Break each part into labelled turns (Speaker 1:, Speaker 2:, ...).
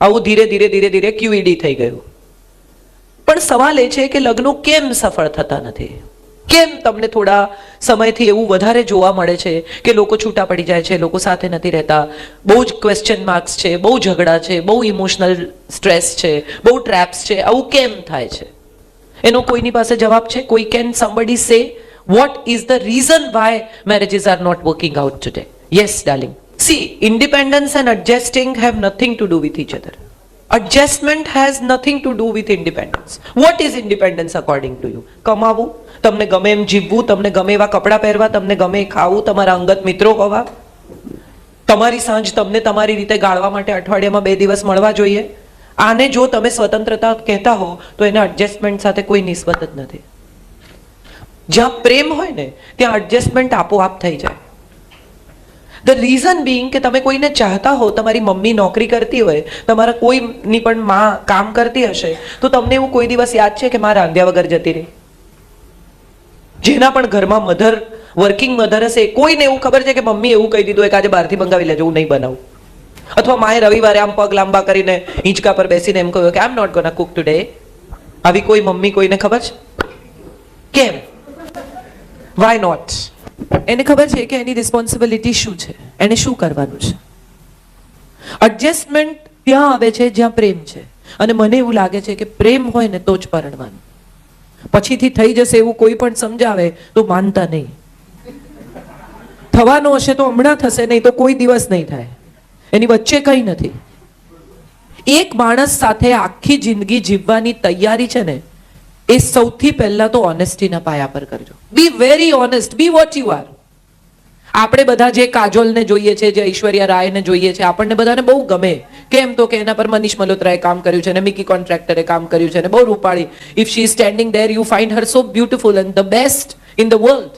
Speaker 1: આવું ધીરે ધીરે ધીરે ધીરે QED થઈ ગયું. પણ સવાલ એ છે કે લગ્નો કેમ સફળ થતા નથી? કેમ તમને થોડા સમયથી એવું વધારે જોવા મળે છે કે લોકો છૂટા પડી જાય છે, લોકો સાથે નથી રહેતા, બહુ જ ક્વેશ્ચન માર્ક્સ છે, બહુ ઝઘડા છે, બહુ ઇમોશનલ સ્ટ્રેસ છે, બહુ ટ્રેપ્સ છે? આવું કેમ થાય છે? એનો કોઈની પાસે જવાબ છે? કોઈ કેન સમબડી સે what is the reason why marriages are not working out today? Yes, darling. See, independence and adjusting have nothing to do with each other. Adjustment has nothing to do with independence. What is independence according to you? કમાવું, તમને ગમે એમ જીવવું, તમને ગમે એવા કપડાં પહેરવા, તમને ગમે ખાવું, તમારા અંગત મિત્રો હોવા, તમારી સાંજ તમને તમારી રીતે ગાળવા માટે અઠવાડિયામાં 2 દિવસ મળવા જોઈએ. આને જો તમે સ્વતંત્રતા કહેતા હો તો એના એડજસ્ટમેન્ટ સાથે કોઈ નિસ્બત જ નથી. જ્યાં પ્રેમ હોય ને ત્યાં એડજસ્ટમેન્ટ આપોઆપ થઈ જાય. ધ રીઝન બીઇંગ કે તમે કોઈને ચાહતા હો, તમારી મમ્મી નોકરી કરતી હોય, તમારા કોઈની પણ માં કામ કરતી હશે, તો તમને એવું કોઈ દિવસ યાદ છે કે માં રાંધ્યા વગર જતી રહી? જેના પણ ઘરમાં મધર, વર્કિંગ મધર હશે, કોઈને એવું ખબર છે કે મમ્મી એવું કહી દીધું કે આજે બહારથી મંગાવી લેજો, હું નહીં બનાવું? અથવા માએ રવિવારે આમ પગ લાંબા કરીને હિંચકા પર બેસીને એમ કહ્યું કે I am not gonna cook today? આવી કોઈ મમ્મી કોઈને ખબર છે? કેમ? Why not? એને ખબર છે કે એની રિસ્પોન્સિબિલિટી શું છે, એને શું કરવાનું છે. એડજસ્ટમેન્ટ ત્યાં આવે છે જ્યાં પ્રેમ છે. અને મને એવું લાગે છે કે પ્રેમ હોય ને તો જ પરણવાનું. પછીથી થઈ જશે એવું કોઈ પણ સમજાવે તો માનતા નહીં. થવાનું હશે તો હમણાં થશે, નહીં તો કોઈ દિવસ નહીં થાય. એની વચ્ચે કંઈ નથી. એક માણસ સાથે આખી જિંદગી જીવવાની તૈયારી છે ને, એ સૌથી પહેલા તો ઓનેસ્ટીના પાયા પર કરજો. Be very honest, be what you are. આપણે બધા જે કાજોલને જોઈએ છે, જે ઐશ્વર્યા રાયને જોઈએ છે, આપણને બધાને બહુ ગમે. કેમ? તો કે એના પર મનીષ મલ્હોત્રાએ કામ કર્યું છે, ને મિકી કોન્ટ્રાક્ટરે કામ કર્યું છે, ને બહુ રૂપાળી. If she is standing there you find her so beautiful and the best in the world.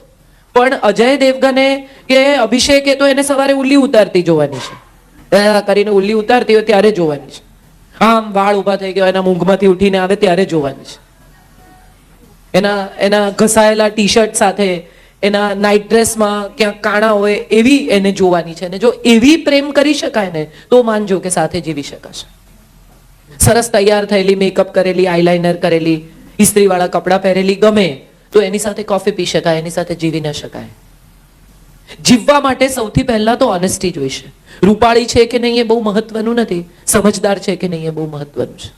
Speaker 1: પણ અજય દેવગને કે અભિષેકે તો એને સવારે ઉલ્લી ઉતારતી જોવાની છે. કરીને ઉલ્લી ઉતારતી હોય ત્યારે જોવાની છે. આમ વાળ ઊભા થઈ ગયો એના મૂંગમાંથી ઉઠીને આવે ત્યારે જોવાની છે. એના ઘસાયેલા ટી શર્ટ સાથે, એના નાઇટ ડ્રેસમાં ક્યાંક કાણા હોય એવી એને જોવાની છે. ને જો એવી પ્રેમ કરી શકાય ને તો માનજો કે સાથે જીવી શકાશે. સરસ તૈયાર થયેલી, મેકઅપ કરેલી, આઈલાઇનર કરેલી, ઇસ્ત્રીવાળા કપડાં પહેરેલી ગમે તો એની સાથે કોફી પી શકાય, એની સાથે જીવી ન શકાય. જીવવા માટે સૌથી પહેલા તો ઓનેસ્ટી જોઈશે. રૂપાળી છે કે નહીં એ બહુ મહત્વનું નથી, સમજદાર છે કે નહીં એ બહુ મહત્વનું છે.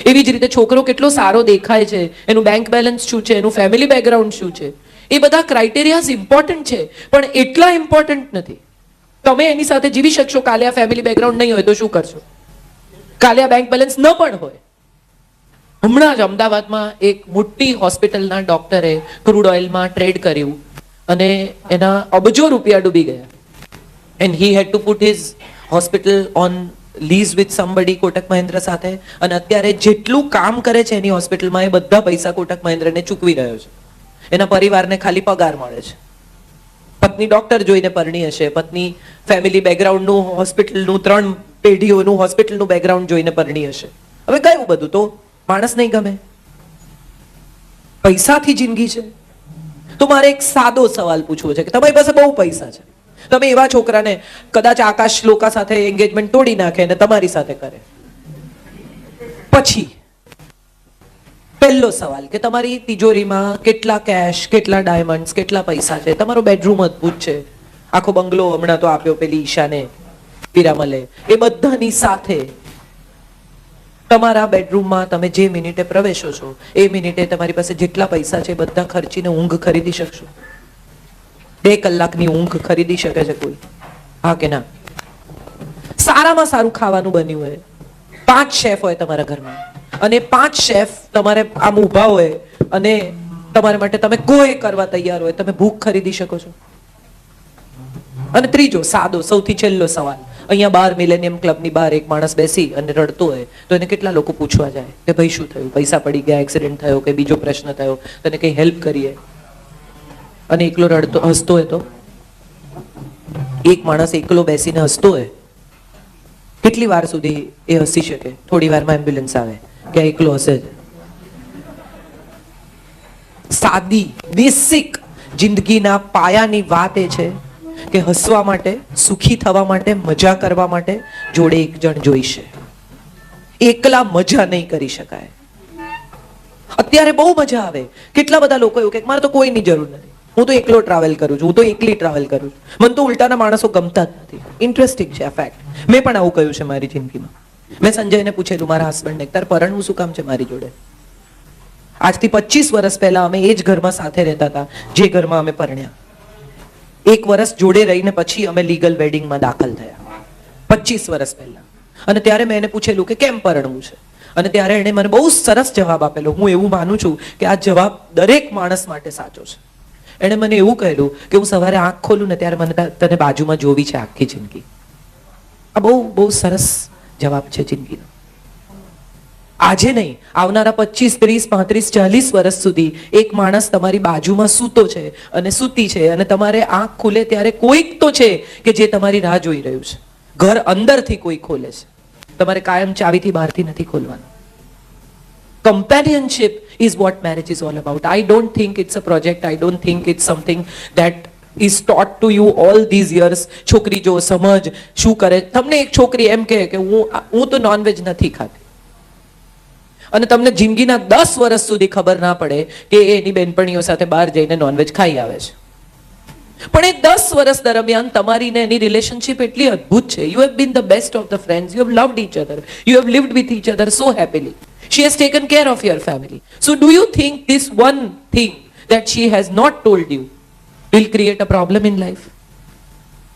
Speaker 1: એવી જ રીતે છોકરો કેટલો સારો દેખાય છે, એનું બેંક બેલેન્સ શું છે, એનું ફેમિલી બેકગ્રાઉન્ડ શું છે, એ બધા ક્રાઇટેરિયાઝ ઇમ્પોર્ટન્ટ છે, પણ એટલા ઇમ્પોર્ટન્ટ નથી. તમે એની સાથે જીવી શકશો, કાલે આ ફેમિલી બેકગ્રાઉન્ડ નહીં હોય તો શું કરશો? કાલે આ બેંક બેલેન્સ ન પણ હોય. હમણાં જ અમદાવાદમાં એક મોટી હોસ્પિટલના ડોક્ટરે ક્રૂડ ઓઇલમાં ટ્રેડ કર્યું અને એના અબજો રૂપિયા ડૂબી ગયા. And he had to put his hospital on lease with somebody, Kotak Mahindra સાથે. અને અત્યારે જેટલું કામ કરે છે એની હોસ્પિટલમાં એ બધા પૈસા કોટક મહિન્દ્રાને ચૂકવી રહ્યો છે. એના પરિવારને ખાલી પગાર મળે છે. પત્ની ડોક્ટર જોઈને પરણી હશે, પત્ની ફેમિલી બેકગ્રાઉન્ડનું, હોસ્પિટલનું, 3 પેઢીઓનું હોસ્પિટલનું બેકગ્રાઉન્ડ જોઈને પરણી હશે. હવે કયું બધું તો માણસ નહીં ગમે? પૈસાથી જિંદગી છે? તો મારે એક સાદો સવાલ પૂછવો છે કે તમારી પાસે બહુ પૈસા છે, તમે એવા છોકરાને કદાચ આકાશ લોકા સાથે એન્ગેજમેન્ટ તોડી નાખે અને તમારી સાથે કરે, પછી પહેલો સવાલ કે તમારી તિજોરીમાં કેટલા કેશ, કેટલા ડાયમંડ્સ, કેટલા પૈસા છે, તમારો બેડરૂમ અદભુત છે, આખો બંગલો હમણાં તો આપ્યો પેલી ઈશાને, પિરામલે, એ બધાની સાથે તમારા બેડરૂમમાં તમે જે મિનિટે પ્રવેશો છો એ મિનિટે તમારી પાસે જેટલા પૈસા છે બધા ખર્ચીને ઊંઘ ખરીદી શકશો? 2 કલાકની ઊંઘ ખરીદી શકે છે કોઈ? હા કે ના? સારામાં સારું ખાવાનું બન્યું હોય, 5 શેફ હોય તમારા ઘરમાં, અને 5 શેફ તમારે આમ ઊભા હોય અને તમારા માટે તમે કોઈ કરવા તૈયાર હોય, તમે ભૂખ ખરીદી શકો છો? અને ત્રીજો સાદો સૌથી છેલ્લો સવાલ, અહીંયા બહાર મિલેનિયમ ક્લબની બહાર એક માણસ બેસી અને રડતો હોય તો એને કેટલા લોકો પૂછવા જાય કે ભાઈ શું થયું, પૈસા પડી ગયા, એક્સિડન્ટ થયો કે બીજો પ્રશ્ન થયો, તને કંઈ હેલ્પ કરીએ? અને એકલો રડતો હસતો હોય તો? એક માણસ એકલો બેસીને હસતો હોય, કેટલી વાર સુધી એ હસી શકે? થોડી વારમાં એમ્બ્યુલન્સ આવે કે એકલો હસે છે. સાદી બેસિક જિંદગીના પાયાની વાત એ છે કે હસવા માટે, સુખી થવા માટે, મજા કરવા માટે જોડે એક જણ જોઈશે. એકલા મજા નહીં કરી શકાય. અત્યારે બહુ મજા આવે. કેટલા બધા લોકો એવું કે મારે તો કોઈની જરૂર નથી, હું તો એકલો ટ્રાવેલ કરું છું, હું તો એકલી ટ્રાવેલ કરું છું, મને તો ઉલટાના માણસો ગમતા જ નથી. ઇન્ટરેસ્ટિંગ છે આ ફેક્ટ. મેં પણ આવું કહ્યું છે મારી જિંદગીમાં. મેં સંજયને પૂછેલું, મારા હસબન્ડને, તાર પરણવું શું કામ છે મારી જોડે? આજથી 25 વર્ષ પહેલા અમે એ જ ઘરમાં સાથે રહેતા હતા જે ઘરમાં અમે પરણ્યા. 1 વર્ષ જોડે રહીને પછી અમે લીગલ વેડિંગમાં દાખલ થયા, 25 વર્ષ પહેલા. અને ત્યારે મેં એને પૂછેલું કે કેમ પરણવું છે, અને ત્યારે એણે મને બહુ સરસ જવાબ આપેલો. હું એવું માનું છું કે આ જવાબ દરેક માણસ માટે સાચો છે. એણે મને એવું કહેલું કે હું સવારે આંખ ખોલું ને ત્યારે મને તને બાજુમાં જોવી છે આખી જિંદગી. આ બહુ બહુ સરસ જવાબ છે જિંદગીનો. આજે નહીં, આવનારા 25, 30, 35, 40 વર્ષ સુધી એક માણસ તમારી બાજુમાં સૂતો છે અને સૂતી છે, અને તમારે આંખ ખુલે ત્યારે કોઈક તો છે કે જે તમારી રાહ જોઈ રહ્યું છે. ઘર અંદરથી કોઈ ખોલે છે, તમારે કાયમ ચાવીથી બહારથી નથી ખોલવાનું. Companionship is what marriage is all about. I don't think it's a project. I don't think it's something that is taught to you all these years. છોકરી જો સમજ શું કરે. તમને એક છોકરી એમ કહે કે હું તો નોનવેજ નથી ખાતી, અને તમને જિંદગીના 10 વર્ષ સુધી ખબર ના પડે કે એ એની બેનપણીઓ સાથે બહાર જઈને નોનવેજ ખાઈ આવે છે. પણ એ 10 વર્ષ દરમિયાન તમારી ને એની રિલેશનશિપ એટલી અદ્ભુત છે. You have been the best of the friends. You have loved each other. You have lived with each other so happily. She has taken care of your family. So do you think this one thing that she has not told you will create a problem in life?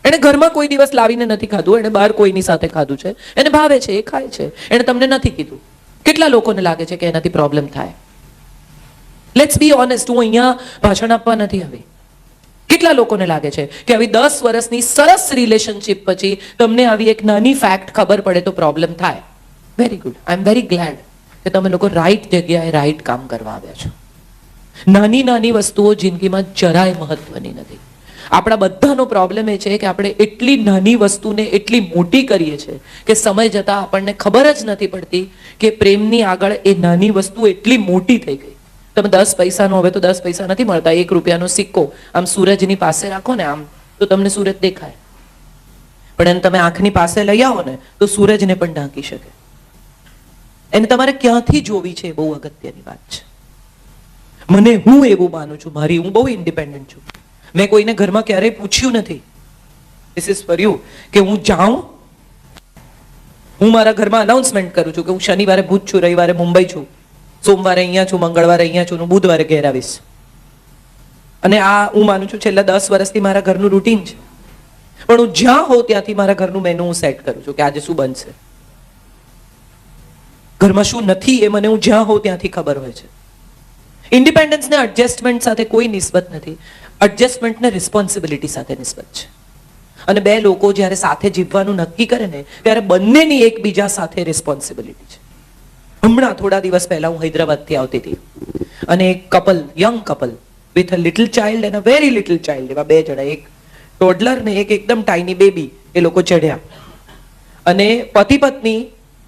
Speaker 1: એને ઘરમાં કોઈ દિવસ લાવીને નથી ખાધું, એને બહાર કોઈની સાથે ખાધું છે, એને ભાવે છે, એ ખાય છે, એને તમને નથી કીધું. કેટલા લોકોને લાગે છે કે એનાથી પ્રોબ્લેમ થાય? Let's be honest. હું અહીંયા ભાષણ આપવા નથી આવી. કેટલા લોકોને લાગે છે કે આવી 10 વર્ષની સરસ રિલેશનશિપ પછી તમને આવી એક નાની ફેક્ટ ખબર પડે તો પ્રોબ્લેમ થાય? Very good. I am very glad કે તમે લોકો રાઈટ જગ્યાએ રાઈટ કામ કરવા આવ્યા છો. નાની નાની વસ્તુઓ જિંદગીમાં જરાય મહત્વની નથી. આપણા બધાનો પ્રોબ્લેમ એ છે કે આપણે એટલી નાની વસ્તુને એટલી મોટી કરીએ છીએ કે સમય જતાં આપણને ખબર જ નથી પડતી કે પ્રેમની આગળ એ નાની વસ્તુ એટલી મોટી થઈ ગઈ. તમે 10 પૈસાનો, હવે તો 10 પૈસા નથી મળતા, 1 રૂપિયાનો સિક્કો આમ સૂરજની પાસે રાખો ને આમ, તો તમને સૂરજ દેખાય. પણ એને તમે આંખની પાસે લઈ આવો ને તો સૂરજને પણ ઢાંકી શકે. એને તમારે ક્યાંથી જોવી છે એ બહુ અગત્યની વાત છે. હું એવું માનું છું, હું બહુ ઇન્ડિપેન્ડન્ટ છું. મેં કોઈને ઘરમાં ક્યારેય પૂછ્યું નથી. ધીસ ઇઝ ફોર યુ કે હું જાઉં, હું મારા ઘરમાં અનાઉન્સમેન્ટ કરું છું કે હું શનિવારે ભુજ છું, રવિવારે મુંબઈ છું, સોમવારે અહીંયા છું, મંગળવારે અહીંયા છું, બુધવારે ઘેર આવીશ. અને આ હું માનું છું છેલ્લા 10 વર્ષથી મારા ઘરનું રૂટીન છે. પણ હું જ્યાં હોઉં ત્યાંથી મારા ઘરનું મેનુ હું સેટ કરું છું કે આજે શું બનશે. ઘરમાં શું નથી એ મને હું જ્યાં હોઉં ત્યાંથી ખબર હોય છે. ઇન્ડિપેન્ડન્સને એડજસ્ટમેન્ટ સાથે કોઈ નિસ્બત નથી. એડજસ્ટમેન્ટને રિસ્પોન્સિબિલિટી સાથે નિસ્બત છે. અને બે લોકો જ્યારે સાથે જીવવાનું નક્કી કરે ને ત્યારે બંનેની એકબીજા સાથે રિસ્પોન્સિબિલિટી છે. હમણાં થોડા દિવસ પહેલા હું હૈદરાબાદથી આવતી હતી અને એક couple, young couple with a little child and a very little child, એવા 2 જણા, એક ટોડલર ને એક એકદમ ટાઇની બેબી, એ લોકો ચઢ્યા. અને પતિ પત્ની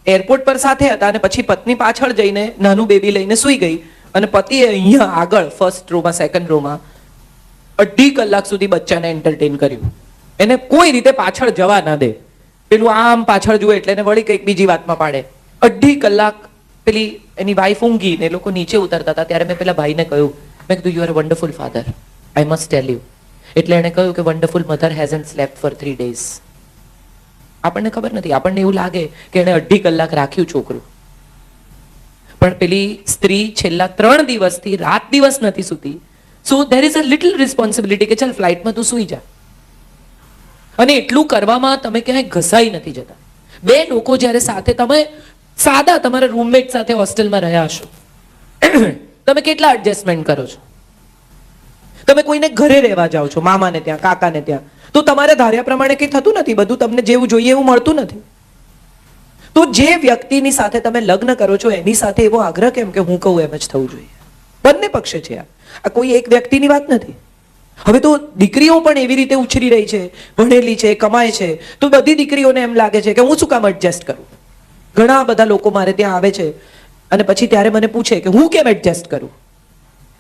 Speaker 1: એરપોર્ટ પર સાથે હતા અને પછી પત્ની પાછળ જઈને નાનું બેબી લઈને સૂઈ ગઈ અને પતિએ અહીંયા આગળ ફર્સ્ટ રોમાં, સેકન્ડ રોમાં 2.5 કલાક સુધી બચ્ચાને એન્ટરટેન કર્યું. એને કોઈ રીતે પાછળ જવા ના દે. પેલું આમ પાછળ જુએ એટલે એને વળી કંઈક બીજી વાતમાં પાડે. 2.5 કલાક પેલી એની વાઈફ ઊંઘી ને એ લોકો નીચે ઉતરતા હતા. ત્યારે મેં પેલા ભાઈને કહ્યું, મેં કીધું you are a wonderful father, I must tell you. એટલે એને કહ્યું કે wonderful mother hasn't slept for 3 days. આપણને ખબર નથી, આપણને એવું લાગે કે એને 2.5 કલાક રાખ્યું છોકરું, પણ પેલી સ્ત્રી છેલ્લા 3 દિવસથી રાત દિવસ નથી સૂતી. So there is a little responsibility કે ચાલ ફ્લાઇટમાં તું સૂઈ જા. અને એટલું કરવામાં તમે ક્યાંય ઘસાઈ નથી જતા. 2 લોકો જ્યારે સાથે, તમે સાદા તમારા રૂમમેટ સાથે હોસ્ટેલમાં રહ્યા હશો, તમે કેટલા એડજસ્ટમેન્ટ કરો છો? તમે કોઈને ઘરે રહેવા જાઓ છો, મામાને ત્યાં, કાકાને ત્યાં, તો તમારે ધાર્યા પ્રમાણે કંઈ થતું નથી. બધું તમને જેવું જોઈએ એવું મળતું નથી. તો જે વ્યક્તિની સાથે તમે લગ્ન કરો છો એની સાથે એવો આગ્રહ કેમ કે હું કહું એમ જ થવું જોઈએ? બંને પક્ષે છે આ કોઈ એક વ્યક્તિની વાત નથી. હવે તો દીકરીઓ પણ એવી રીતે ઉછરી રહી છે, ભણેલી છે, કમાય છે, તો બધી દીકરીઓને એમ લાગે છે કે હું શું કામ એડજસ્ટ કરું. ઘણા બધા લોકો મારે ત્યાં આવે છે અને પછી ત્યારે મને પૂછે કે હું કેમ એડજસ્ટ કરું.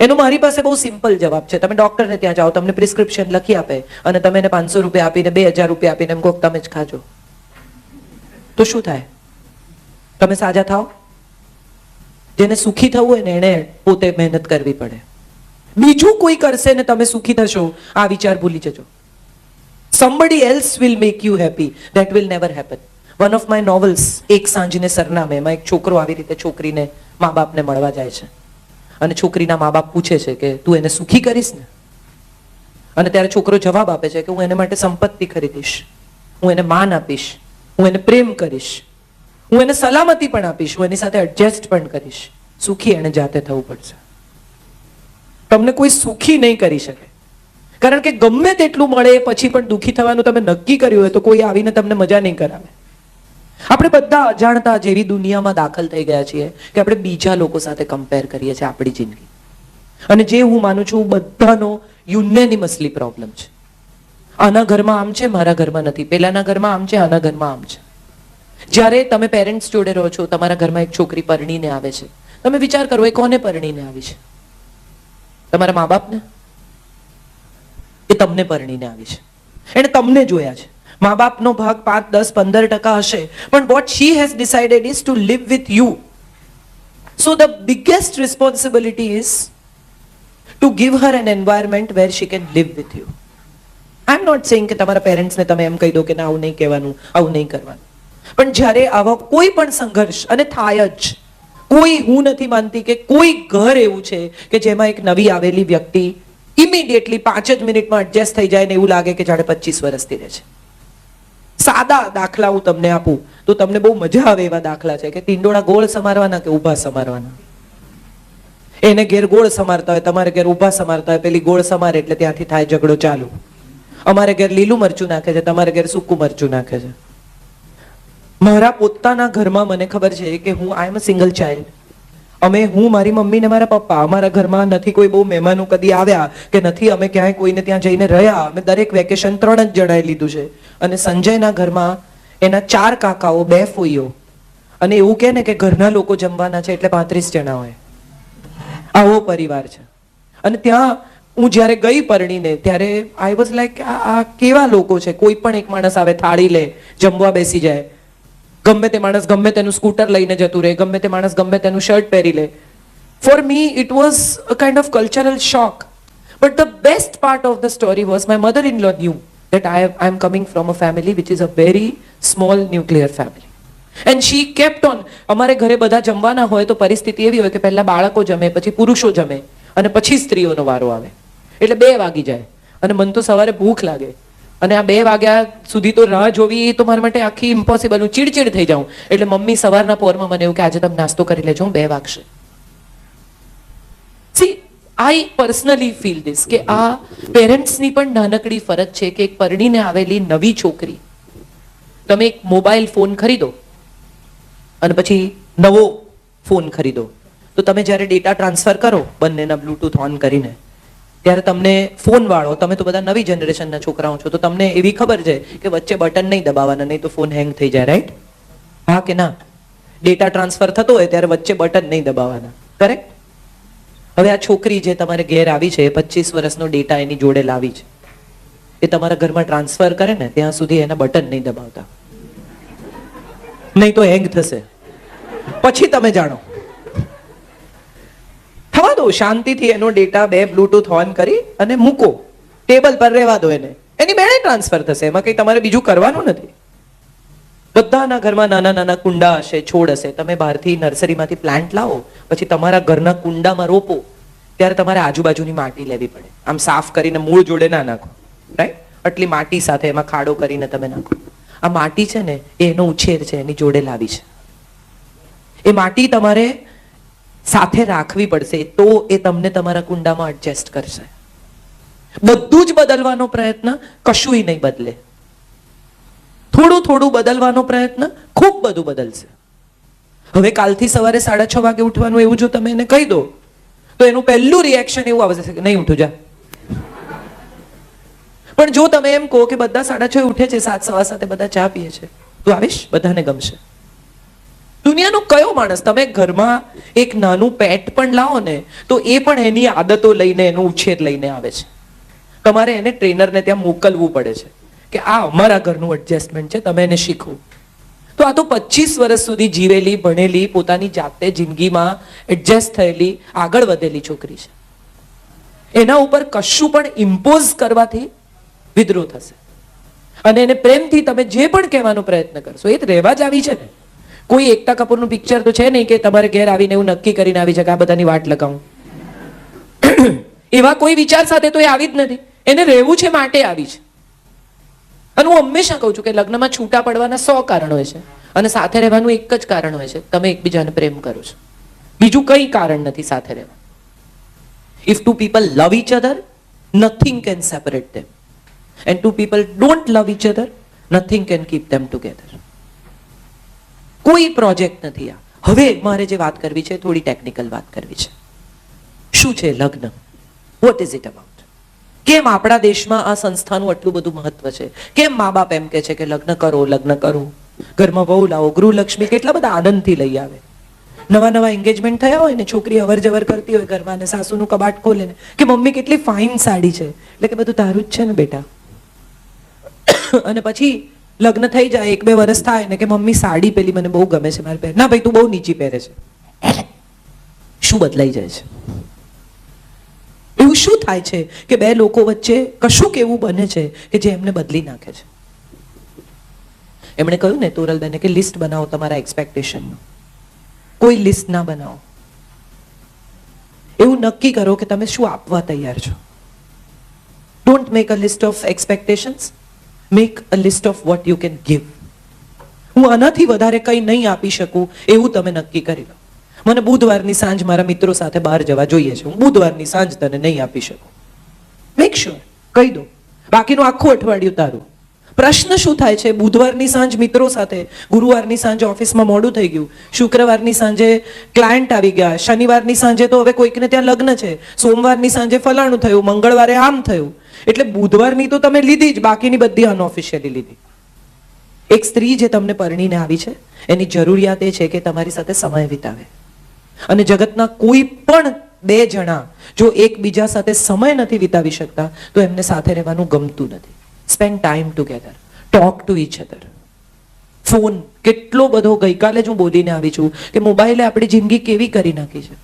Speaker 1: એનો મારી પાસે બહુ સિમ્પલ જવાબ છે. તમે ડોક્ટરને ત્યાં જાઓ, તમને પ્રિસ્ક્રિપ્શન લખી આપે અને તમે એને 500 રૂપિયા આપીને 2000 રૂપિયા આપીને એમ કહો તમે જ ખાજો, તો શું થાય? તમે સાજા થાઓ. જેને સુખી થવું હોય ને એને પોતે મહેનત કરવી પડે. બીજું કોઈ કરશે ને તમે સુખી થશો, આ વિચાર ભૂલી જજો. somebody else will make you happy, that will never happen. one of my novels, એક સાંજને સરનામે, એમાં એક છોકરો આવી રીતે છોકરીને મા બાપને મળવા જાય છે અને છોકરીના મા બાપ પૂછે છે કે તું એને સુખી કરીશ ને? અને ત્યારે છોકરો જવાબ આપે છે કે હું એને માટે સંપત્તિ ખરીદીશ, હું એને માન આપીશ, હું એને પ્રેમ કરીશ, હું એને સલામતી પણ આપીશ, હું એની સાથે એડજસ્ટ પણ કરીશ. સુખી એને જાતે થવું પડશે. તમને કોઈ સુખી નહીં કરી શકે, કારણ કે ગમે તેટલું મળે પછી પણ દુઃખી થવાનું તમે નક્કી કર્યું હોય તો કોઈ આવીને તમને મજા નહીં કરાવે. આપણે બધા અજાણતા જેવી દુનિયામાં દાખલ થઈ ગયા છીએ કે આપણે બીજા લોકો સાથે કમ્પેર કરીએ છીએ આપણી જિંદગી. અને જે હું માનું છું બધાનો યુનેનિમસલી પ્રોબ્લેમ છે. આના ઘરમાં આમ છે, મારા ઘરમાં નથી. પેલાના ઘરમાં આમ છે, આના ઘરમાં આમ છે. જ્યારે તમે પેરેન્ટ્સ જોડે રહો છો, તમારા ઘરમાં એક છોકરી પરણીને આવે છે, તમે વિચાર કરો એ કોને પરણીને આવી છે? તમારા મા બાપને? એ તમને પરણીને આવી છે, એને તમને જોયા છે. મા બાપનો ભાગ 5, 10, 15% હશે, પણ what she has decided is to live with you. So the biggest responsibility is to give her an environment where she can live with you. I'm not saying કે તમારા પેરેન્ટ્સને તમે એમ કહી દો કે ના આવું નહીં કહેવાનું, આવું નહીં કરવાનું. પણ જ્યારે આવા કોઈ પણ સંઘર્ષ, અને થાય જ, કોઈ, હું નથી માનતી કે કોઈ ઘર એવું છે કે જેમાં એક નવી આવેલી વ્યક્તિ ઇમિડિયેટલી 5 જ મિનિટમાં એડજસ્ટ થઈ જાય ને એવું લાગે કે જાણે 25 વર્ષથી રહે છે. સાદા દાખલા હું તમને આપું તો તમને બહુ મજા આવે એવા દાખલા છે કે ટીંડોળા ગોળ સમારવાના કે ઊભા સમારવાના. એને ઘેર ગોળ સમારતા હોય, તમારે ઘેર ઊભા સમારતા હોય. પેલી ગોળ સમારે એટલે ત્યાંથી થાય ઝઘડો ચાલુ. અમારે ઘેર લીલું મરચું નાખે છે, તમારે ઘેર સૂકું મરચું નાખે છે. મારા પોતાના ઘરમાં મને ખબર છે કે હું આઈ એમ અ સિંગલ ચાઇલ્ડ. હું, મારી મમ્મી ને મારા પપ્પા, અમારા ઘરમાં નથી કોઈ બહુ મહેમાનો કદી આવ્યા કે નથી અમે ક્યાંય કોઈને ત્યાં જઈને રહ્યા. અમે દરેક વેકેશન 3 જ જણાએ લીધું છે. અને સંજયના ઘરમાં એના 4 કાકાઓ, 2 ફોઈઓ, અને એવું કહે ને કે ઘરના લોકો જમવાના છે એટલે 35 જણા હોય. આવો પરિવાર છે. અને ત્યાં હું જ્યારે ગઈ પરણીને ત્યારે આઈ વોઝ લાઈક આ કેવા લોકો છે? કોઈ પણ એક માણસ આવે, થાળી લે, જમવા બેસી જાય. ગમે તે માણસ ગમે તેનું સ્કૂટર લઈને જતું રહે, ગમે તે માણસ ગમે તેનું શર્ટ પહેરી લે. For me it was a kind of cultural shock. But the best part of the story was my mother in law knew that I am coming from a family which is a very small nuclear family. And she kept on. અમારે ઘરે બધા જમવાના હોય તો પરિસ્થિતિ એવી હોય કે પહેલા બાળકો જમે, પછી પુરુષો જમે, અને પછી સ્ત્રીઓનો વારો આવે. એટલે 2 વાગી જાય અને મને તો સવારે ભૂખ લાગે, અને આ 2 વાગ્યા સુધી તો રાહ જોવી એ તો મારા માટે આખી ઇમ્પોસિબલ. હું ચીડચીડ થઈ જાઉં. એટલે મમ્મી સવારના પોરમાં મને એવું કે આજે તમે નાસ્તો કરી લેજો, 2 વાગશે. See, I personally feel this કે આ પેરેન્ટ્સની પણ નાનકડી ફરજ છે કે એક પરણીને આવેલી નવી છોકરી, તમે એક મોબાઈલ ફોન ખરીદો અને પછી નવો ફોન ખરીદો તો તમે જ્યારે ડેટા ટ્રાન્સફર કરો બંનેના બ્લૂટૂથ ઓન કરીને, ત્યારે તમને ફોન વાળો, તમે તો બધા નવી જનરેશનના છોકરાઓ છો, તો તમને એવી ખબર છે કે વચ્ચે બટન નહીં દબાવવાના, નહીં તો ફોન હેંગ થઈ જાય. રાઈટ? હા કે ના? ડેટા ટ્રાન્સફર થતો હોય ત્યારે વચ્ચે બટન નહીં દબાવવાના. કરેક્ટ? હવે આ છોકરી જે તમારે ઘેર આવી છે, 25 વર્ષનો ડેટા એની જોડે લાવી છે, એ તમારા ઘરમાં ટ્રાન્સફર કરે ને ત્યાં સુધી એના બટન નહીં દબાવતા, નહીં તો હેંગ થશે. પછી તમે જાણો. થવા દો શાંતિથી એનો ડેટા 2 બ્લૂટૂથ ઓન કરી અને મૂકો, ટેબલ પર રહેવા દો એને, એની બેને ટ્રાન્સફર થશે. એમાં કંઈ તમારે બીજું કરવાનું નથી. બધાના ઘરમાં નાના નાના કુંડા હશે, છોડ હશે. તમે બહારથી નર્સરીમાંથી પ્લાન્ટ લાવો, પછી તમારા ઘરના કુંડામાં રોપો, ત્યારે તમારે આજુબાજુની માટી લેવી પડે. આમ સાફ કરીને મૂળ જોડે ના નાખો. રાઈટ? આટલી માટી સાથે એમાં ખાડો કરીને તમે નાખો. આ માટી છે ને એનો ઉછેર છે, એની જોડે લાવી છે. એ માટી તમારે સાથે રાખવી પડશે તો એ તમને તમારા કુંડામાં એડજસ્ટ કરશે. બધું જ બદલવાનો પ્રયત્ન કશુંય નહીં બદલે. થોડું થોડું બદલવાનો પ્રયત્ન ખૂબ બધું બદલશે. હવે કાલથી સવારે 6:30 વાગે ઉઠવાનું એવું જો તમે એને કહી દો તો એનું પહેલું રિએક્શન એવું આવશે કે નહીં ઉઠું, જા. પણ જો તમે એમ કહો કે બધા 6:30 ઉઠે છે, 7:15 બધા ચા પીએ છે, તું આવીશ, બધાને ગમશે. દુનિયાનો કયો માણસ, તમે ઘરમાં એક નાનું પેટ પણ લાવો ને તો એ પણ એની આદતો લઈને, એનો ઉછેર લઈને આવે છે. તમારે એને ટ્રેનરને ત્યાં મોકલવું પડે છે કે આ અમારા ઘરનું એડજસ્ટમેન્ટ છે, તમે એને શીખો. તો આ તો 25 વર્ષ સુધી જીવેલી, ભણેલી, પોતાની જાતે જિંદગીમાં એડજસ્ટ થયેલી, આગળ વધેલી છોકરી છે. એના ઉપર કશું પણ ઇમ્પોઝ કરવાથી વિદ્રોહ થશે. અને એને પ્રેમથી તમે જે પણ કહેવાનો પ્રયત્ન કરશો, એ જ રહેવા જ આવી છે ને. કોઈ એકતા કપૂરનું પિક્ચર તો છે નહીં કે તમારે ઘેર આવીને એવું નક્કી કરીને આવી છે કે આ બધાની વાટ લગાવું. એવા કોઈ વિચાર સાથે તો એ આવી જ નથી. એને રહેવું છે માટે આવી છે. અને હું હંમેશા કહું છું કે લગ્નમાં છૂટા પડવાના 100 કારણ હોય છે અને સાથે રહેવાનું એક જ કારણ હોય છે, તમે એકબીજાને પ્રેમ કરો છો. બીજું કઈ કારણ નથી સાથે રહેવા. If two people love each other, nothing can separate them. And two people don't love each other, nothing can keep them together. કોઈ પ્રોજેક્ટ નથી આ. હવે મારે જે વાત કરવી છે થોડી ટેકનિકલ વાત કરવી છે. શું છે લગ્ન? What is it about? કેમ આપણા દેશમાં આ સંસ્થાનું આટલું બધું મહત્વ છે? કેમ મા બાપ એમ કે છે કે લગ્ન કરો, લગ્ન કરો, ઘરમાં વહુ લાવો, ગૃહલક્ષ્મી કેટલા બધા આનંદથી લઈ આવે. નવા નવા એન્ગેજમેન્ટ થયા હોય ને, છોકરી અવર જવર કરતી હોય ઘરમાં ને સાસુનું કબાટ ખોલે ને કે મમ્મી કેટલી ફાઇન સાડી છે, એટલે કે બધું તારું જ છે ને બેટા. અને પછી લગ્ન થઈ જાય, 1-2 વર્ષ થાય ને કે મમ્મી સાડી પેલી મને બહુ ગમે છે મારે પહેર. ના ભાઈ તું બહુ નીચી પહેરે છે. શું બદલાઈ જાય છે? એવું શું થાય છે કે બે લોકો વચ્ચે કશુંક એવું બને છે કે જે એમને બદલી નાખે છે? એમણે કહ્યું ને તોરલબેને કે લિસ્ટ બનાવો તમારા એક્સપેક્ટેશનનું. કોઈ લિસ્ટ ના બનાવો. એવું નક્કી કરો કે તમે શું આપવા તૈયાર છો. Don't make a list of expectations, make a list of what you can give. હું આનાથી વધારે કંઈ નહીં આપી શકું એવું તમે નક્કી કરી લો. મને બુધવારની સાંજ મારા મિત્રો સાથે બહાર જવા જોઈએ છે, હું બુધવારની સાંજ તને નહીં આપી શકું. મેક શ્યોર, કહી દો. બાકીનું આખું અઠવાડિયું તારું. પ્રશ્ન શું થાય છે? બુધવારની સાંજ મિત્રો સાથે, ગુરુવારની સાંજે ઓફિસમાં મોડું થઈ ગયું, શુક્રવારની સાંજે ક્લાયન્ટ આવી ગયા, શનિવારની સાંજે તો હવે કોઈકને ત્યાં લગ્ન છે, સોમવારની સાંજે ફલાણું થયું, મંગળવારે આમ થયું. એટલે બુધવારની તો તમે લીધી જ, બાકીની બધી અનઓફિશિયલી લીધી. એક સ્ત્રી જે તમને પરણીને આવી છે એની જરૂરિયાત એ છે કે તમારી સાથે સમય વિતાવે. અને જગતના કોઈ પણ 2 જણા જો એકબીજા સાથે સમય નથી વિતાવી શકતા તો એમને સાથે રહેવાનું ગમતું નથી. Spend time together, talk to each other. Phone કેટલો બધો, ગઈકાલે જ હું બોલીને આવી છું કે મોબાઈલે આપણી જિંદગી કેવી કરી નાખી છે.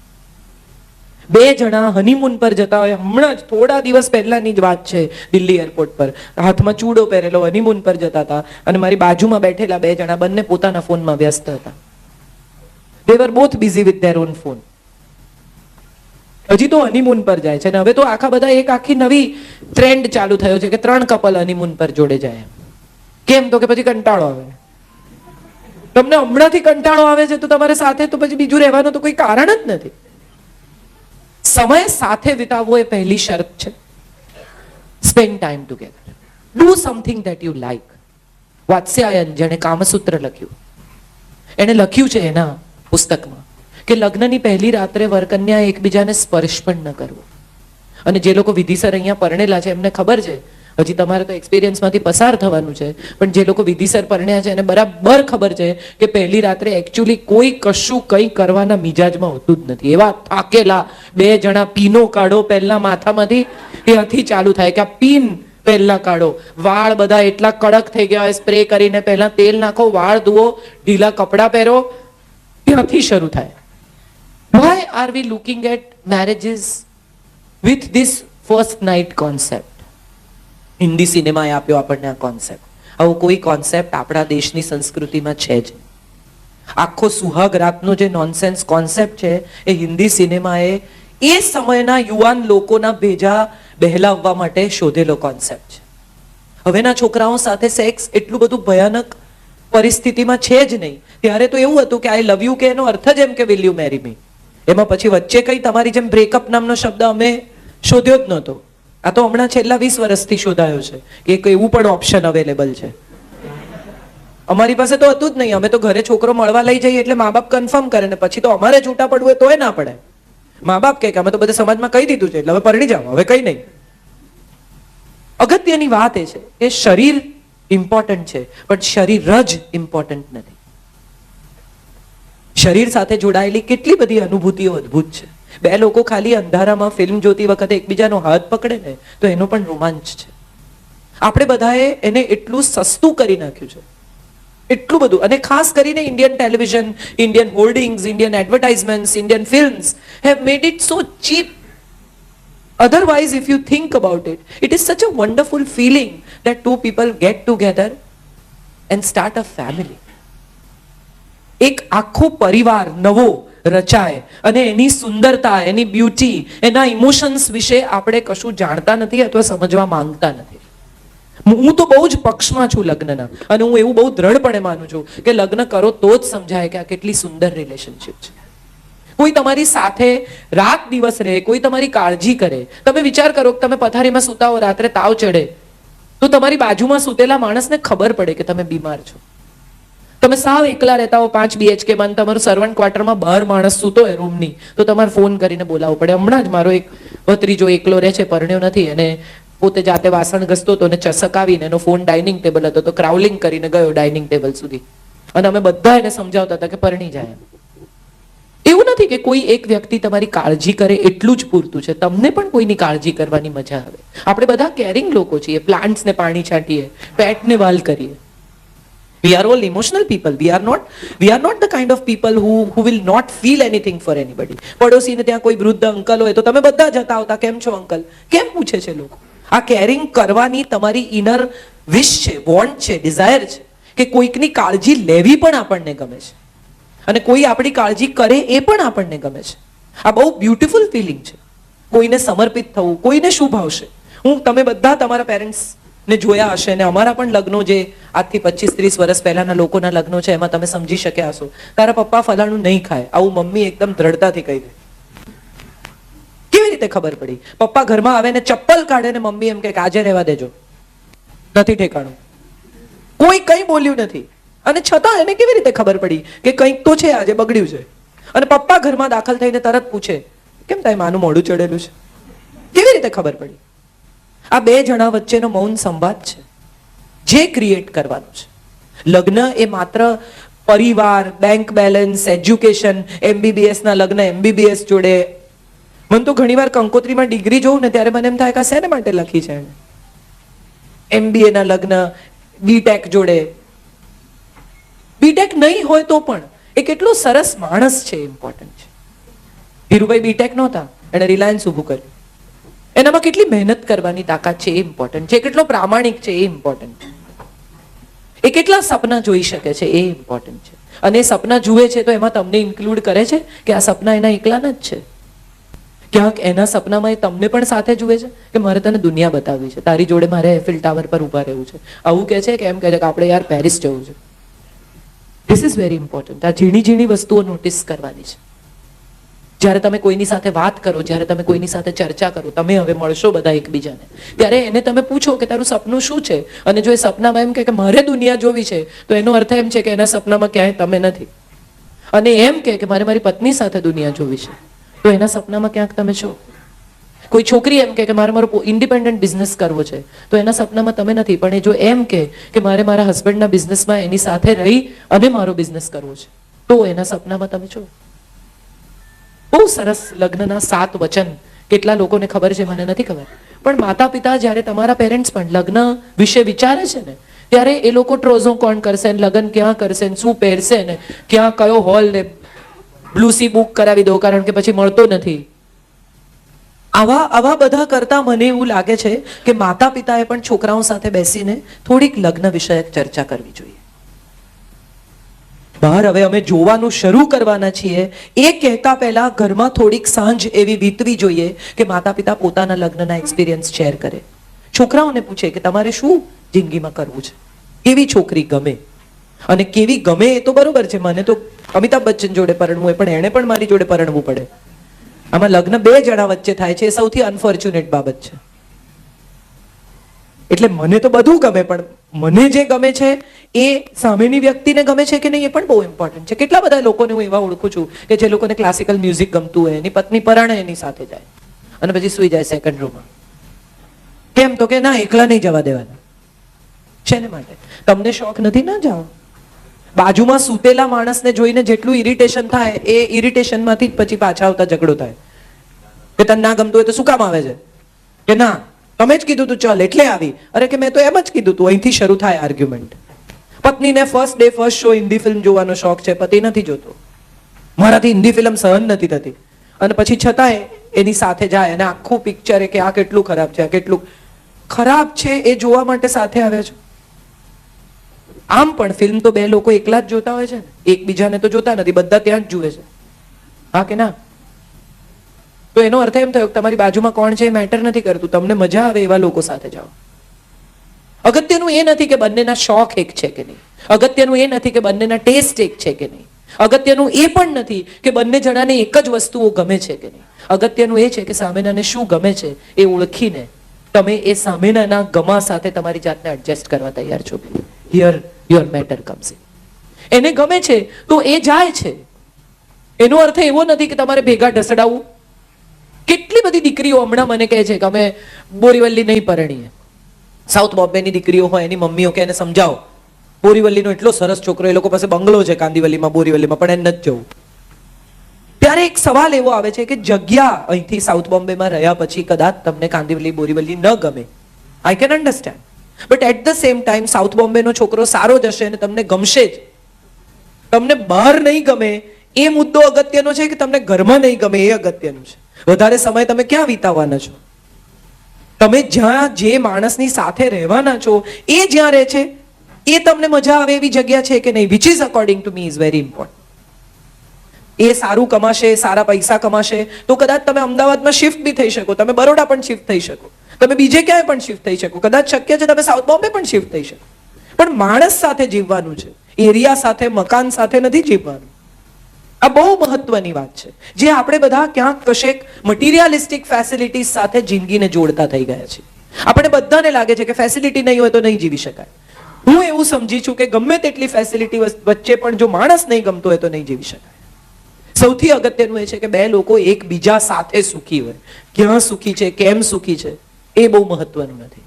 Speaker 1: 2 જણા હનીમૂન પર જતા હોય, હમણાં જ થોડા દિવસ પહેલાની જ વાત છે, દિલ્હી એરપોર્ટ પર હાથમાં ચૂડો પહેરેલો હનીમૂન પર જતા હતા અને મારી બાજુમાં બેઠેલા 2 જણા બંને પોતાના ફોનમાં વ્યસ્ત હતા. They were both busy with their own phone. હજી તો હનીમૂન પર જાય છે ને હવે તો આખા બધા એક આખી નવી ટ્રેન્ડ ચાલુ થયો છે કે 3 કપલ હનીમૂન પર જોડે જાય. કેમ? તો કે પછી કંટાળો આવે. તમને હમણાંથી કંટાળો આવે છે તો તમારે સાથે તો પછી બીજું રહેવાનું તો કોઈ કારણ જ નથી. સમય સાથે વિતાવવો એ પહેલી શરત છે. Spend time together. Do something that you like. Vatsyayana જેણે કામસૂત્ર લખ્યું, એને લખ્યું છે એના પુસ્તકમાં કે લગ્નની પહેલી રાત્રે વરકન્યા એકબીજાને સ્પર્શ પણ ન કરવો. અને જે લોકો વિધિસર અહીંયા પરણેલા છે એમને ખબર છે, હજી તમારે તો એક્સપિરિયન્સમાંથી પસાર થવાનું છે, પણ જે લોકો વિધિસર પરણ્યા છે એને બરાબર ખબર છે કે પહેલી રાત્રે એકચ્યુઅલી કોઈ કશું કંઈ કરવાના મિજાજમાં હોતું જ નથી. એવા થાકેલા 2 જણા પીનો કાઢો પહેલા માથામાંથી, ત્યાંથી ચાલુ થાય કે આ પીન પહેલા કાઢો. વાળ બધા એટલા કડક થઈ ગયા હોય, સ્પ્રે કરીને પહેલા તેલ નાખો, વાળ ધુઓ, ઢીલા કપડાં પહેરો, ત્યાંથી શરૂ થાય. Why are we looking at marriages with this first night concept? Hindi સિનેમાએ આપ્યો આપણને આ કોન્સેપ્ટ. આવો કોઈ કોન્સેપ્ટ આપણા દેશની સંસ્કૃતિમાં છે જ. આખો સુહાગ રાતનો જે નોનસેન્સ કોન્સેપ્ટ છે એ હિન્દી સિનેમાએ એ સમયના યુવાન લોકોના ભેજા બહેલાવવા માટે શોધેલો કોન્સેપ્ટ છે. હવેના છોકરાઓ સાથે સેક્સ એટલું બધું ભયાનક પરિસ્થિતિમાં છે જ નહીં. ત્યારે તો એવું હતું કે આઈ લવ યુ કે એનો અર્થ જ એમ કે વિલ યુ મેરી મી. એમાં પછી વચ્ચે કઈ તમારી જેમ બ્રેકઅપ નામનો શબ્દ અમે શોધ્યો જ નહોતો. આ તો હમણાં છેલ્લા 20 વર્ષથી શોધાયો છે કે એક એવું પણ ઓપ્શન અવેલેબલ છે. અમારી પાસે તો હતું જ નહીં. અમે તો ઘરે છોકરો મળવા લઈ જઈએ એટલે મા બાપ કન્ફર્મ કરે ને પછી તો અમારે છૂટા પડવું હોય તોય ના પડે. મા બાપ કે અમે તો બધા સમાજમાં કહી દીધું છે એટલે હવે પરણી જાઓ, હવે કઈ નહીં. અગત્યની વાત એ છે કે શરીર ઇમ્પોર્ટન્ટ છે પણ શરીર જ ઇમ્પોર્ટન્ટ નથી. શરીર સાથે જોડાયેલી કેટલી બધી અનુભૂતિઓ અદ્ભુત છે. 2 લોકો ખાલી અંધારામાં ફિલ્મ જોતી વખતે એકબીજાનો હાથ પકડે ને તો એનો પણ રોમાંચ છે. આપણે બધાએ એને એટલું સસ્તું કરી નાખ્યું છે એટલું બધું. અને ખાસ કરીને Indian television, Indian hoardings, Indian advertisements, Indian films have made it so cheap. Otherwise, if you think about it, it is such a wonderful feeling that two people get together and start a family. એક આખો પરિવાર નવો રચાય અને એની સુંદરતા, એની beauty, એના emotions વિશે આપણે કશું જાણતા નથી અથવા સમજવા માંગતા નથી. હું તો બહુ જ પક્ષમાં છું લગ્નના, અને હું એવું બહુ દ્રઢપણે માનું છું કે લગ્ન કરો તો જ સમજાય કે આ કેટલી સુંદર રિલેશનશિપ છે. કોઈ તમારી સાથે રાત દિવસ રહે, કોઈ તમારી કાળજી કરે. તમે વિચાર કરો કે તમે પથારીમાં સૂતા હો, રાત્રે તાવ ચડે, તો તમારી બાજુમાં સૂતેલા માણસને ખબર પડે કે તમે બીમાર છો. તમે સાવ એકલા રહેતા હો 5 BHK માં, તમારું સર્વન્ટ ક્વાર્ટરમાં બહાર માણસ સૂતો હોય રૂમની, તો તમારે ફોન કરીને બોલાવવો પડે. હમણાં જ મારો એક ભત્રીજો એકલો રહે છે, પરણ્યો નથી, અને પોતે જાતે વાસણ ઘસતો હતો અને ચસક આવીને એનો ફોન ડાઇનિંગ ટેબલ હતો તો ક્રાઉલિંગ કરીને ગયો ડાઇનિંગ ટેબલ સુધી, અને અમે બધા એને સમજાવતા હતા કે પરણી જાય. એવું નથી કે કોઈ એક વ્યક્તિ તમારી કાળજી કરે એટલું જ પૂરતું છે, તમને પણ કોઈની કાળજી કરવાની મજા આવે. આપણે બધા કેરિંગ લોકો છીએ, પ્લાન્ટ્સને પાણી છાંટીએ, પેટને વાલ કરીએ. We are all emotional people. We are not the kind of people who will not feel anything for anybody. પડોશીને ત્યાં કોઈ વૃદ્ધ અંકલ હોય તો તમે બધા જતા આવતા, કેમ છો અંકલ, કેમ પૂછે છે લોકો. આ કેરિંગ કરવાની તમારી ઇનર વિશ છે, વોન્ટ છે, ડિઝાયર છે કે કોઈકની કાળજી લેવી પણ આપણને ગમે છે, અને કોઈ આપણી કાળજી કરે એ પણ આપણને ગમે છે. આ બહુ બ્યુટીફુલ ફિલિંગ છે. કોઈને સમર્પિત થવું, કોઈને શું ભાવશે. તમે બધા તમારા પેરેન્ટ્સને જોયા હશે, અને અમારા પણ લગ્નો જે આજથી 25-30 વર્ષ પહેલાના લોકોના લગ્નો છે એમાં તમે સમજી શક્યા હશો. તારા પપ્પા ફલાણું નહીં ખાય, આવું મમ્મી એકદમ દ્રઢતાથી કહી દે. કેવી રીતે ખબર પડી? પપ્પા ઘરમાં આવે ને ચપ્પલ કાઢે ને મમ્મી એમ કે આજે રહેવા દેજો, નથી ઠેકાણું. કોઈ કઈ બોલ્યું નથી, અને છતાં એને કેવી રીતે ખબર પડી કે કંઈક તો છે, આજે બગડ્યું છે. અને પપ્પા ઘરમાં દાખલ થઈને તરત પૂછે કેમ તારે માનું મોઢું ચડેલું છે. કેવી રીતે ખબર પડી? આ બે જણા વચ્ચેનો મૌન સંવાદ છે જે ક્રિએટ કરવાનો છે. લગ્ન એ માત્ર પરિવાર, બેંક બેલેન્સ, એજ્યુકેશન, MBBS ના લગ્ન MBBS જોડે. મને તો ઘણીવાર કંકોત્રીમાં ડિગ્રી જોઉં ને ત્યારે મને એમ થાય કે આ શેને માટે લખી છે એને. MBA ના લગ્ન BTech જોડે. BTech નહીં હોય તો પણ એ કેટલો સરસ માણસ છે, ઇમ્પોર્ટન્ટ છે. ધીરુભાઈ BTech નહોતા, એને રિલાયન્સ ઊભું કર્યું. એનામાં કેટલી મહેનત કરવાની તાકાત છે એ ઇમ્પોર્ટન્ટ છે. કેટલો પ્રામાણિક છે એ ઇમ્પોર્ટન્ટ છે. એ કેટલા સપના જોઈ શકે છે એ ઇમ્પોર્ટન્ટ છે. અને એ સપના જુએ છે તો એમાં તમને ઇન્ક્લુડ કરે છે કે આ સપના એના એકલાના જ છે. ક્યાંક એના સપનામાં એ તમને પણ સાથે જુએ છે કે મારે તને દુનિયા બતાવવી છે, તારી જોડે મારે એફિલ ટાવર પર ઊભા રહેવું છે. આવું કહે છે કે એમ કહે છે કે આપણે યાર પેરિસ જવું છે. This is very important. આ ઝીણી ઝીણી વસ્તુઓ નોટિસ કરવાની છે. જ્યારે તમે કોઈની સાથે વાત કરો, જ્યારે તમે કોઈની સાથે ચર્ચા કરો, તમે હવે મળશો બધા એકબીજાને, ત્યારે એને તમે પૂછો કે તારું સપનું શું છે. અને જો એ સપનામાં એમ કે મારે દુનિયા જોવી છે, તો એનો અર્થ એમ છે કે એના સપનામાં ક્યાંય તમે નથી. અને એમ કે મારે મારી પત્ની સાથે દુનિયા જોવી છે, તો એના સપનામાં ક્યાંક તમે છો. કોઈ છોકરી એમ કે મારે મારો ઇન્ડિપેન્ડન્ટ બિઝનેસ કરવો છે, તો એના સપનામાં તમે નથી. પણ એ જો એમ કે મારે મારા હસબન્ડના બિઝનેસમાં એની સાથે રહી અને મારો બિઝનેસ કરવો છે, તો એના સપનામાં તમે છો. બહુ સરસ લગ્નના 7 વચન. કેટલા લોકોને ખબર છે, મને નથી ખબર. પણ માતા પિતા જ્યારે તમારા પેરેન્ટ્સ પણ લગ્ન વિશે વિચારે છે ને, ત્યારે એ લોકો ટ્રોઝો કોણ કરશે, લગ્ન ક્યાં કરશે, શું પહેરશે ને ક્યાં કયો હોલ ને બ્લુસી બુક કરાવી દો કારણ કે પછી મળતો નથી. આવા બધા કરતા મને એવું લાગે છે કે માતા પિતાએ પણ છોકરાઓ સાથે બેસીને થોડીક લગ્ન વિષયક ચર્ચા કરવી જોઈએ. બહાર હવે અમે જોવાનું શરૂ કરવાના છીએ એ કહેતા પહેલા ઘરમાં થોડીક સાંજ એવી વીતવી જોઈએ કે માતા પિતા પોતાના લગ્નના એક્સપિરિયન્સ શેર કરે. છોકરાઓને પૂછે કે તમારે શું જિંદગીમાં કરવું છે, કેવી છોકરી ગમે. અને કેવી ગમે એ તો બરોબર છે, મને તો અમિતાભ બચ્ચન જોડે પરણવું હોય, પણ એણે પણ મારી જોડે પરણવું પડે. આમાં લગ્ન 2 જણા વચ્ચે થાય છે, એ સૌથી અનફોર્ચ્યુનેટ બાબત છે. એટલે મને તો બધું ગમે, પણ મને જે ગમે છે એ સામેની વ્યક્તિને ગમે છે કે નહીં એ પણ બહુ ઇમ્પોર્ટન્ટ છે. કેટલા બધા લોકોને હું એવા ઓળખું છું કે જે લોકોને ક્લાસિકલ મ્યુઝિક ગમતું હોય, એની પત્ની પરાણે એની સાથે જાય અને પછી સુઈ જાય સેકન્ડ રૂમમાં. કેમ? તો કે ના, એકલા નહીં જવા દેવાના. શેને માટે? તમને શોખ નથી, ના જાઓ. બાજુમાં સૂતેલા માણસને જોઈને જેટલું ઇરિટેશન થાય, એ ઇરિટેશનમાંથી જ પછી પાછા આવતા ઝઘડો થાય કે તને ના ગમતું હોય તો શું કામ આવે છે, કે ના તમે જ કીધું તું ચાલ એટલે આવી. અરે કે મેં તો એમ જ કીધું તું. અહીંથી શરૂ થાય આર્ગ્યુમેન્ટ. પત્નીને first day first show Hindi film જોવાનો શોખ છે, પતિ નથી જોતો, મારાથી હિન્દી ફિલ્મ સહન નથી થતી, અને પછી છતાંય એની સાથે જાય અને આખું પિક્ચર કે આ કેટલું ખરાબ છે, આ કેટલું ખરાબ છે એ જોવા માટે સાથે આવે છે. આમ પણ ફિલ્મ તો બે લોકો એકલા જ જોતા હોય છે ને, એકબીજાને તો જોતા નથી, બધા ત્યાં જ જુએ છે, હા કે ના? તો એનો અર્થ એમ થયો કે તમારી બાજુમાં કોણ છે એ મેટર નથી કરતું, તમને મજા આવે એવા લોકો સાથે જાઓ. અગત્યનું એ નથી કે બંનેના શોખ એક છે કે નહીં, અગત્યનું એ નથી કે બંનેના ટેસ્ટ એક છે કે નહીં, અગત્યનું એ પણ નથી કે બંને જણાને એક જ વસ્તુઓ ગમે છે કે નહીં. અગત્યનું એ છે કે સામેનાને શું ગમે છે એ ઓળખીને તમે એ સામેનાના ગમા સાથે તમારી જાતને એડજસ્ટ કરવા તૈયાર છો. Here your matter comes in. એને ગમે છે તો એ જાય છે, એનો અર્થ એવો નથી કે તમારે ભેગા ઢસડાવવું. કેટલી બધી દીકરીઓ હમણાં મને કહે છે કે અમે બોરીવલ્લી નહીં પરણીએ. સાઉથ બોમ્બેની દીકરીઓ હોય, એની મમ્મીઓ કે એને સમજાવો, બોરીવલ્લીનો એટલો સરસ છોકરો, એ લોકો પાસે બંગલો છે કાંદીવલીમાં, બોરીવલ્લીમાં, પણ એને નથી જવું. ત્યારે એક સવાલ એવો આવે છે કે જગ્યા અહીંથી સાઉથ બોમ્બેમાં રહ્યા પછી કદાચ તમને કાંદીવલી બોરીવલ્લી ન ગમે, I can understand, but at the same time south બોમ્બેનો છોકરો સારો જ હશે અને તમને ગમશે જ. તમને બહાર નહીં ગમે એ મુદ્દો અગત્યનો છે કે તમને ઘરમાં નહીં ગમે એ અગત્યનું છે. વધારે સમય તમે ક્યાં વિતાવવાના છો? તમે જ્યાં જે માણસની સાથે રહેવાના છો એ જ્યાં રહે છે એ તમને મજા આવે એવી જગ્યા છે કે નહીં, which is according to me is very important. એ સારું કમાશે, સારા પૈસા કમાશે તો કદાચ તમે અમદાવાદમાં શિફ્ટ બી થઈ શકો, તમે બરોડા પણ શિફ્ટ થઈ શકો, તમે બીજે ક્યાંય પણ શિફ્ટ થઈ શકો, કદાચ શક્ય છે તમે સાઉથ બોમ્બે પણ શિફ્ટ થઈ શકો. પણ માણસ સાથે જીવવાનું છે, એરિયા સાથે, મકાન સાથે નથી જીવવાનું. આ બહુ મહત્વની વાત છે, જે આપણે બધા ક્યાંક કશેક મટીરિયાલિસ્ટિક ફેસિલિટીઝ સાથે જિંદગીને જોડતા થઈ ગયા છે. આપણે બધાને લાગે છે કે ફેસિલિટી નહીં હોય તો નહીં જીવી શકાય. હું એવું સમજી છું કે ગમે તેટલી ફેસિલિટી વચ્ચે પણ જો માણસ નહીં ગમતો હોય તો નહીં જીવી શકાય. સૌથી અગત્યનું એ છે કે બે લોકો એકબીજા સાથે સુખી હોય. ક્યાં સુખી છે, કેમ સુખી છે એ બહુ મહત્વનું નથી.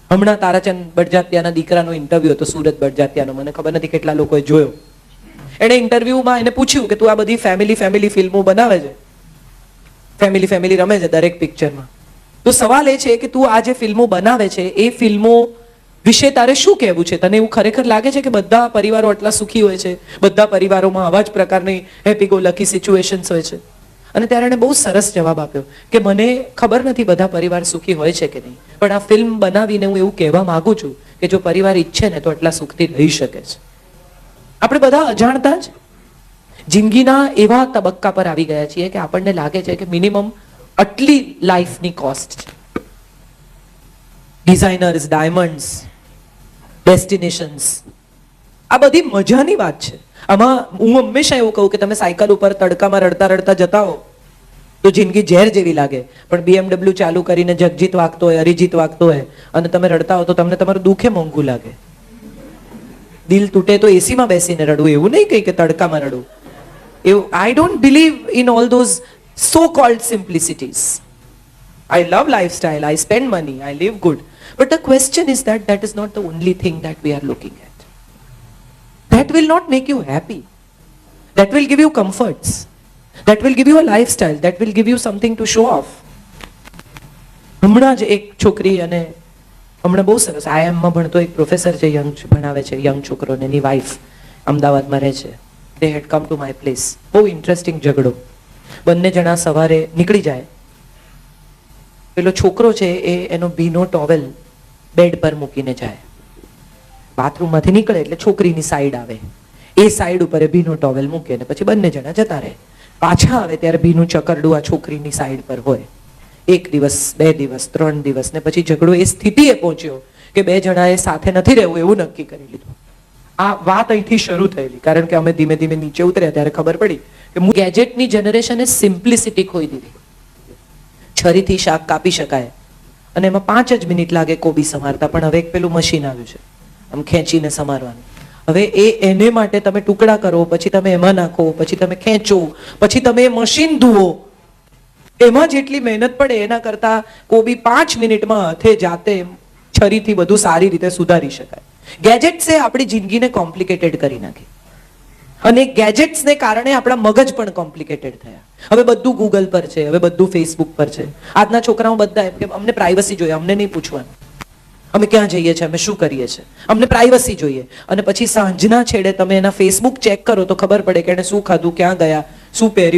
Speaker 1: હમણાં તારાચંદ બડજાત્યાના દીકરાનો ઇન્ટરવ્યુ હતો, સુરત બડજાત્યાનો, મને ખબર નથી કેટલા લોકોએ જોયો. એણે ઇન્ટરવ્યુમાં એને પૂછ્યું કે તું આ બધી ફેમિલી ફિલ્મો બનાવે છે, ફેમિલી રમે છે દરેક પિક્ચરમાં, તો સવાલ એ છે કે તું આ જે ફિલ્મો બનાવે છે એ ફિલ્મો વિશે તારે શું કહેવું છે? તને એવું ખરેખર લાગે છે કે બધા પરિવારો આટલા સુખી હોય છે, બધા પરિવારોમાં આવા જ પ્રકારની હેપી ગો લકી સિચ્યુએશન્સ હોય છે? અને ત્યારે એણે બહુ સરસ જવાબ આપ્યો કે મને ખબર નથી બધા પરિવાર સુખી હોય છે કે નહીં, પણ આ ફિલ્મ બનાવીને હું એવું કહેવા માંગુ છું કે જો પરિવાર ઈચ્છે ને તો આટલા સુખથી રહી શકે છે. આપણે બધા અજાણતા જ જિંદગીના એવા તબક્કા પર આવી ગયા છીએ કે આપણને લાગે છે કે મિનિમમ આટલી લાઈફની કોસ્ટ છે. ડિઝાઇનર્સ, ડાયમંડ્સ, ડેસ્ટિનેશન્સ, આ બધી મજાની વાત છે. આમાં હું હંમેશા એવું કહું કે તમે સાયકલ ઉપર તડકામાં રડતા રડતા જતા હો તો જિંદગી ઝેર જેવી લાગે, પણ BMW ચાલુ કરીને જગજીત વાગતો હોય, અરિજીત વાગતો હોય અને તમે રડતા હો તો તમને તમારું દુઃખે મોંઘું લાગે. દિલ તૂટે તો એસીમાં બેસીને રડવું, એવું નહીં કહી કે તડકામાં રડવું. એવું I don't believe in all those so called simplicities. I love lifestyle, I spend money, I live good, but the question is that is not the only thing that we are looking at. That will not make you happy. That will give you comforts. That will give you a lifestyle. That will give you something to show off. હમણાં જ એક છોકરી, અને હમણાં બહુ સરસ IIM-માં ભણતો એક પ્રોફેસર છે, ભણાવે છે યંગ છોકરોને, એની વાઈફ અમદાવાદમાં રહે છે. They had come to my place. બહુ ઇન્ટરેસ્ટિંગ ઝઘડો. બંને જણા સવારે નીકળી જાય, પેલો છોકરો છે એ એનો ભીનો ટોવેલ બેડ પર મૂકીને જાય, બાથરૂમમાંથી નીકળે એટલે છોકરીની સાઈડ આવે, એ સાઈડ ઉપર એ ભીનો ટોવેલ મૂકે ને પછી બંને જણા જતા રહે. પાછા આવે ત્યારે ભીનું ચકરડું આ છોકરીની સાઈડ પર હોય. 1 દિવસ, 2 દિવસ, 3 દિવસ, ને પછી ઝઘડો એ સ્થિતિએ પહોંચ્યો કે બે જણાએ સાથે નથી રહેવું એવું નક્કી કરી લીધું. આ વાત અહીંથી શરૂ થયેલી, કારણ કે અમે ધીમે ધીમે નીચે ઉતર્યા ત્યારે ખબર પડી કે ગેજેટની જનરેશને સિમ્પ્લિસિટી ખોઈ દીધી. છરીથી શાક કાપી શકાય અને એમાં 5 જ મિનિટ લાગે કોબી સમારતા, પણ હવે એક પેલું મશીન આવ્યું છે આમ ખેંચીને સમારવાનું. હવે એને માટે તમે ટુકડા કરો, પછી તમે એમાં નાખો, પછી તમે ખેંચો, પછી તમે મશીન ધુઓ, એમાં જેટલી મહેનત પડે એના કરતા કોબી 5 મિનિટમાં હાથે જાતે છરીથી બધું સારી રીતે સુધારી શકાય. ગેજેટ્સે આપણી જિંદગીને કોમ્પ્લિકેટેડ કરી નાખી, અને ગેજેટ્સને કારણે આપણા મગજ પણ કોમ્પ્લિકેટેડ થયા. હવે બધું ગૂગલ પર છે, હવે બધું ફેસબુક પર છે. આજના છોકરાઓ બધા એમ કે અમને પ્રાઇવસી જોઈએ, અમને નહીં પૂછવાનું. અમે ક્યાં જઈએ છીએ, અમે શું કરીએ છીએ, અમને પ્રાઇવસી જોઈએ. અને પછી સાંજના છેડે તમે એના ફેસબુક ચેક કરો તો ખબર પડે કે એણે શું ખાધું, ક્યાં ગયા, શું પહેર્યું.